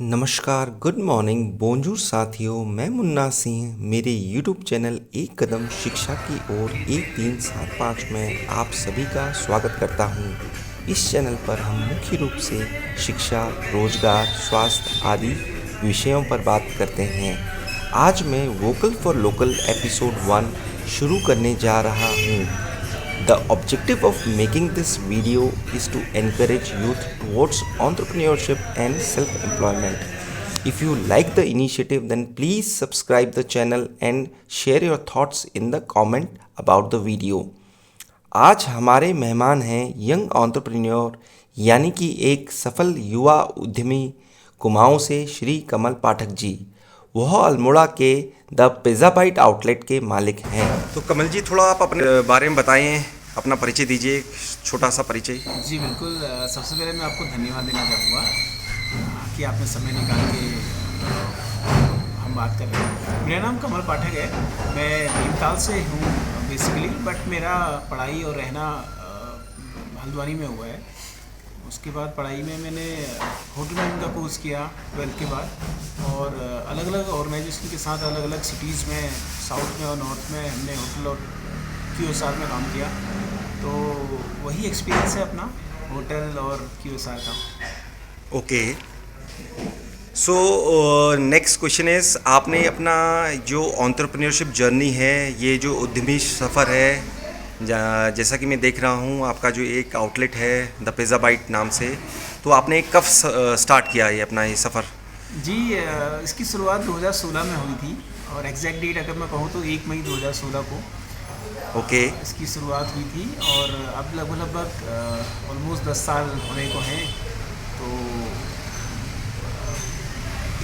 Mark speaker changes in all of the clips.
Speaker 1: नमस्कार, good morning, बोंजूर साथियों। मैं मुन्ना सिंह मेरे यूट्यूब चैनल एक कदम शिक्षा की ओर 1375 में आप सभी का स्वागत करता हूं। इस चैनल पर हम मुख्य रूप से शिक्षा, रोजगार, स्वास्थ्य आदि विषयों पर बात करते हैं। आज मैं वोकल फॉर लोकल एपिसोड 1 शुरू करने जा रहा हूं। The objective of making this video is to encourage youth towards entrepreneurship and self-employment. If you like the initiative, then please subscribe the channel and share your thoughts in the comment about the video. आज हमारे मेहमान हैं young entrepreneur यानी कि एक सफल युवा उद्यमी कुमाऊं से श्री कमल पाठक जी। वह अल्मोड़ा के द पिज़्ज़ा बाइट आउटलेट के मालिक हैं। तो कमल जी, थोड़ा आप अपने बारे में बताएं, अपना परिचय दीजिए, छोटा सा परिचय।
Speaker 2: जी बिल्कुल। सबसे पहले मैं आपको धन्यवाद देना चाहूँगा कि आपने समय निकाल के हम बात कर रहे हैं। मेरा नाम कमल पाठक है। मैं भीमताल से हूँ बेसिकली, बट मेरा पढ़ाई और रहना हल्द्वानी में हुआ है। उसके बाद पढ़ाई में मैंने होटल मैनेजमेंट का कोर्स किया 12th के बाद, और अलग अलग ऑर्गेनाइजेशन के साथ अलग अलग सिटीज़ में, साउथ में और नॉर्थ में हमने होटल और QSR में काम किया। तो वही एक्सपीरियंस है अपना होटल और QSR का।
Speaker 1: Okay, so next question is, आपने अपना जो एंटरप्रेन्योरशिप जर्नी है, ये जो उद्यमी सफ़र है, जैसा कि मैं देख रहा हूँ आपका जो एक आउटलेट है द पिज़्ज़ा बाइट नाम से, तो आपने कब स्टार्ट किया ये अपना ये सफ़र?
Speaker 2: जी, इसकी शुरुआत 2016 में हुई थी, और एग्जैक्ट डेट अगर मैं कहूँ तो 1 मई 2016 को
Speaker 1: ओके।
Speaker 2: इसकी शुरुआत हुई थी, और अब लगभग ऑलमोस्ट 10 साल होने को हैं। तो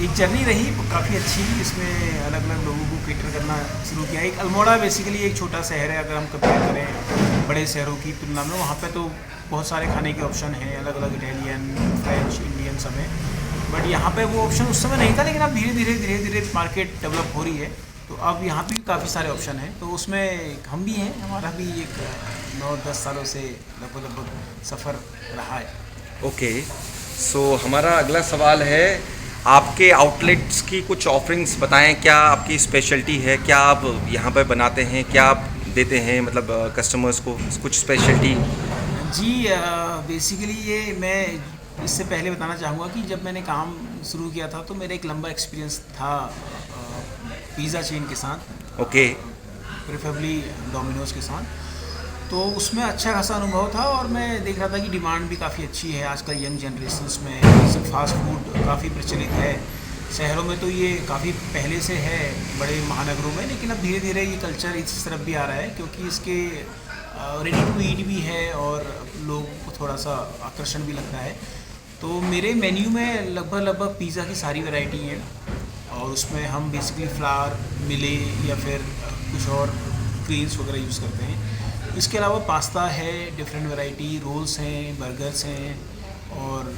Speaker 2: एक जर्नी रही काफ़ी अच्छी। इसमें अलग अलग लोगों को केटर करना शुरू किया। एक अल्मोड़ा बेसिकली एक छोटा शहर है, अगर हम कंपेयर करें बड़े शहरों की तुलना में। वहाँ पे तो बहुत सारे खाने के ऑप्शन हैं, अलग अलग इटालियन, फ्रेंच, इंडियन समय। बट यहाँ पे वो ऑप्शन उस समय नहीं था, लेकिन अब धीरे धीरे मार्केट डेवलप हो रही है। तो अब यहाँ भी काफ़ी सारे ऑप्शन हैं। तो उसमें हम भी हैं, हमारा भी एक 9-10 सालों से लगभग सफ़र रहा है।
Speaker 1: ओके, सो हमारा अगला सवाल है, आपके आउटलेट्स की कुछ ऑफरिंग्स बताएं। क्या आपकी स्पेशलिटी है? क्या आप यहाँ पर बनाते हैं? क्या आप देते हैं मतलब कस्टमर्स को कुछ स्पेशलिटी?
Speaker 2: जी, बेसिकली ये मैं इससे पहले बताना चाहूँगा कि जब मैंने काम शुरू किया था तो मेरा एक लंबा एक्सपीरियंस था पिज़्ज़ा चेन के साथ।
Speaker 1: ओके।
Speaker 2: प्रेफरेबली डोमिनोज के साथ। तो उसमें अच्छा खासा अनुभव था, और मैं देख रहा था कि डिमांड भी काफ़ी अच्छी है आजकल यंग जनरेशन्स में। सब फास्ट फूड काफ़ी प्रचलित है। शहरों में तो ये काफ़ी पहले से है, बड़े महानगरों में, लेकिन अब धीरे धीरे ये कल्चर इस तरफ भी आ रहा है, क्योंकि इसके रेडी टू ईट भी है और लोग को थोड़ा सा आकर्षण भी लगता है। तो मेरे मेन्यू में लगभग पिज़्ज़ा की सारी वैरायटी हैं, और उसमें हम बेसिकली फ्लावर, मिले या फिर कुछ और ग्रेन्स वगैरह यूज़ करते हैं। इसके अलावा पास्ता है, डिफरेंट वैरायटी, रोल्स हैं, बर्गर्स हैं, और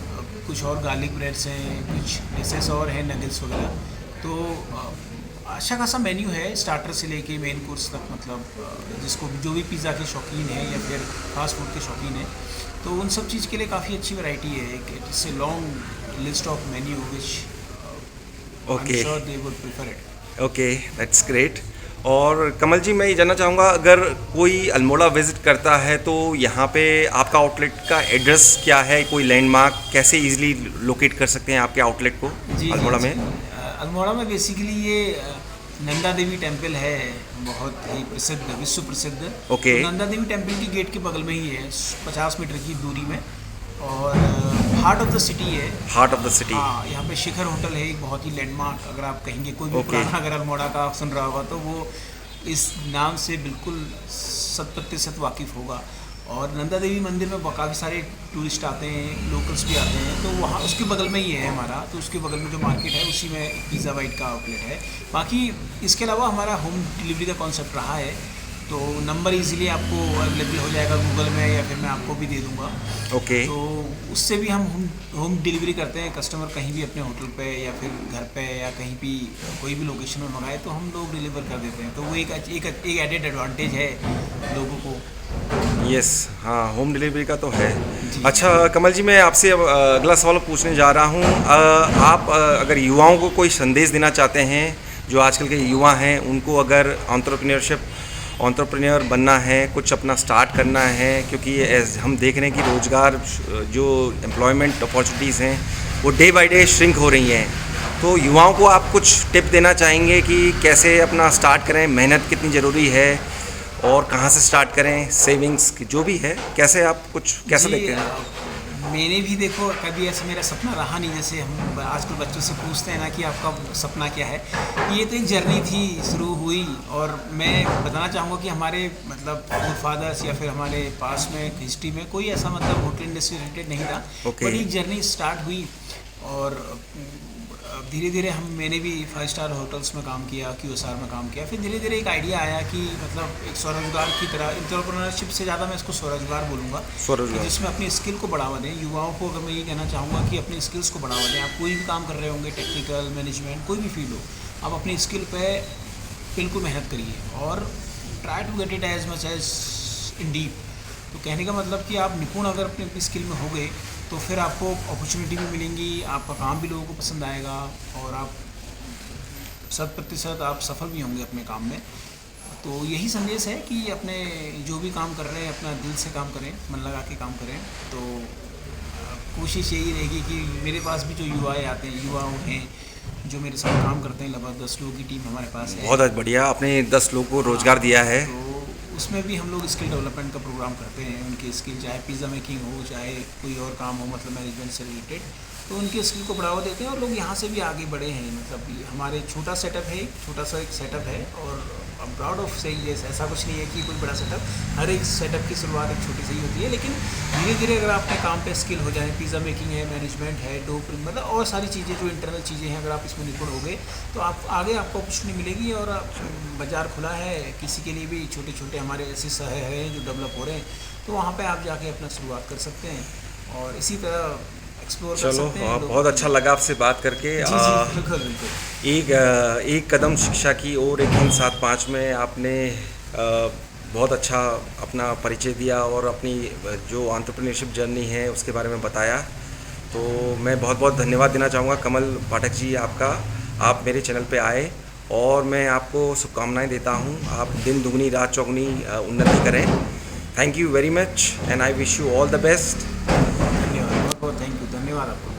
Speaker 2: कुछ और गार्लिक ब्रेड्स हैं, कुछ डिशेस और हैं, नगेट्स वगैरह। तो अच्छा खासा मेन्यू है, स्टार्टर से लेके मेन कोर्स तक। मतलब जिसको जो भी पिज़्ज़ा के शौकीन है या फिर फास्ट फूड के शौकीन है, तो उन सब चीज़ के लिए काफ़ी अच्छी वैरायटी है। It's a long list of menu which
Speaker 1: okay,
Speaker 2: I'm sure they would prefer it.
Speaker 1: Okay, that's great. और कमल जी, मैं ये जानना चाहूँगा, अगर कोई अल्मोड़ा विज़िट करता है तो यहाँ पे आपका आउटलेट का एड्रेस क्या है? कोई लैंडमार्क कैसे इजीली लोकेट कर सकते हैं आपके आउटलेट को अल्मोड़ा में?
Speaker 2: अल्मोड़ा में बेसिकली ये नंदा देवी टेम्पल है, बहुत ही प्रसिद्ध, विश्व प्रसिद्ध।
Speaker 1: ओके।
Speaker 2: तो नंदा देवी टेम्पल की गेट के बगल में ही है, 50 मीटर की दूरी में, और हार्ट ऑफ द सिटी है।
Speaker 1: Heart of the city.
Speaker 2: हाँ, यहाँ पे शिखर होटल है, एक बहुत ही लैंडमार्क। अगर आप कहेंगे कोई भी
Speaker 1: Okay.
Speaker 2: पुराना अगर अल्मोड़ा का सुन रहा होगा तो वो इस नाम से बिल्कुल 100% वाकिफ़ होगा। और नंदा देवी मंदिर में काफ़ी सारे टूरिस्ट आते हैं, लोकल्स भी आते हैं। तो वहाँ उसके बगल में ही है हमारा। तो उसके बगल में जो मार्केट है उसी में पिज़्ज़ा बाइट का आउटलेट है। बाकी इसके अलावा हमारा होम डिलीवरी का कॉन्सेप्ट रहा है। तो नंबर इजीली आपको अवेलेबल हो जाएगा गूगल में, या फिर मैं आपको भी दे दूँगा।
Speaker 1: ओके।
Speaker 2: तो उससे भी हम होम डिलीवरी करते हैं। कस्टमर कहीं भी अपने होटल पे या फिर घर पे या कहीं भी कोई भी लोकेशन में मंगाए तो हम लोग डिलीवर कर देते हैं। तो वो एक एडेड एडवांटेज है लोगों को।
Speaker 1: यस, हाँ, होम डिलीवरी का तो है।
Speaker 2: जी।
Speaker 1: अच्छा कमल जी, मैं आपसे अब अगला सवाल पूछने जा रहा हूँ। आप अगर युवाओं को कोई संदेश देना चाहते हैं, जो आजकल के युवा हैं उनको अगर एंटरप्रेन्योर बनना है, कुछ अपना स्टार्ट करना है, क्योंकि एज हम देख रहे हैं कि रोज़गार जो एम्प्लॉयमेंट अपॉर्चुनिटीज़ हैं वो डे बाय डे श्रिंक हो रही हैं। तो युवाओं को आप कुछ टिप देना चाहेंगे कि कैसे अपना स्टार्ट करें, मेहनत कितनी ज़रूरी है और कहाँ से स्टार्ट करें, सेविंग्स जो भी है, कैसे आप कुछ कैसे देखते हैं?
Speaker 2: मैंने भी देखो कभी ऐसा मेरा सपना रहा नहीं, जैसे हम आजकल बच्चों से पूछते हैं ना कि आपका सपना क्या है। ये तो एक जर्नी थी, शुरू हुई, और मैं बताना चाहूँगा कि हमारे मतलब फादर्स या फिर हमारे पास में हिस्ट्री में कोई ऐसा मतलब होटल इंडस्ट्री रिलेटेड नहीं था।
Speaker 1: ओके।
Speaker 2: बट एक जर्नी स्टार्ट हुई, और धीरे धीरे मैंने भी 5 स्टार होटल्स में काम किया, QSR में काम किया। फिर धीरे धीरे एक आइडिया आया कि मतलब एक स्वरोजगार की तरह, एंटरप्रेन्योरशिप से ज़्यादा मैं इसको स्वरोजगार बोलूँगा, कि
Speaker 1: स्वरोजगार।
Speaker 2: जिसमें अपनी स्किल को बढ़ावा दें। युवाओं को अगर मैं ये कहना चाहूँगा कि अपनी स्किल्स को बढ़ावा दें। आप कोई भी काम कर रहे होंगे, टेक्निकल, मैनेजमेंट, कोई भी फील्ड हो, आप अपनी स्किल पे बिल्कुल मेहनत करिए और try to get it as much as in deep. तो कहने का मतलब कि आप निपुण अगर अपनी अपनी स्किल में हो गए तो फिर आपको अपॉर्चुनिटी भी मिलेंगी, आपका काम भी लोगों को पसंद आएगा, और आप 100% आप सफल भी होंगे अपने काम में। तो यही संदेश है कि अपने जो भी काम कर रहे हैं अपना दिल से काम करें, मन लगा के काम करें। तो कोशिश यही रहेगी कि मेरे पास भी जो युवाएँ आते हैं, युवा हैं जो मेरे साथ काम करते हैं, लगभग 10 लोगों की टीम हमारे पास है।
Speaker 1: बहुत बढ़िया, आपने 10 लोगों को रोज़गार दिया है।
Speaker 2: तो उसमें भी हम लोग स्किल डेवलपमेंट का प्रोग्राम करते हैं। उनकी स्किल चाहे पिज़्ज़ा मेकिंग हो, चाहे कोई और काम हो, मतलब मैनेजमेंट से रिलेटेड, तो उनकी स्किल को बढ़ावा देते हैं और लोग यहाँ से भी आगे बढ़े हैं। मतलब हमारे छोटा सेटअप है, छोटा सा एक सेटअप है, और अब प्राउड ऑफ सेइंग दिस, ऐसा कुछ नहीं है कि कोई बड़ा सेटअप, हर एक सेटअप की शुरुआत एक छोटी सी ही होती है। लेकिन धीरे धीरे अगर अपने काम पे स्किल हो जाए, पिज़्ज़ा मेकिंग है, मैनेजमेंट है, मतलब और सारी चीज़ें जो इंटरनल चीज़ें हैं, अगर आप इसमें निपुण हो गए तो आप आगे आपको अपॉर्चुनिटी मिलेगी। और बाज़ार खुला है किसी के लिए भी, छोटे छोटे हमारे ऐसे शहर हैं जो डेवलप हो रहे हैं, तो वहाँ पे आप जाके अपना शुरुआत कर सकते हैं और इसी तरह एक्सप्लोर कर
Speaker 1: चलो,
Speaker 2: सकते हैं।
Speaker 1: बहुत अच्छा लगा आपसे बात करके।
Speaker 2: जी जी, बिल्कुल बिल्कुल।
Speaker 1: एक कदम शिक्षा की ओर 1-3-7-5 में आपने बहुत अच्छा अपना परिचय दिया और अपनी जो एंटरप्रेन्योरशिप जर्नी है उसके बारे में बताया। तो मैं बहुत बहुत धन्यवाद देना चाहूँगा कमल पाठक जी आपका। आप मेरे चैनल पे आए और मैं आपको शुभकामनाएं देता हूँ। आप दिन दुगनी रात चौगुनी उन्नति करें। Thank you very much and I wish you all the best.
Speaker 2: धन्यवाद, बहुत बहुत थैंक यू, धन्यवाद आपको।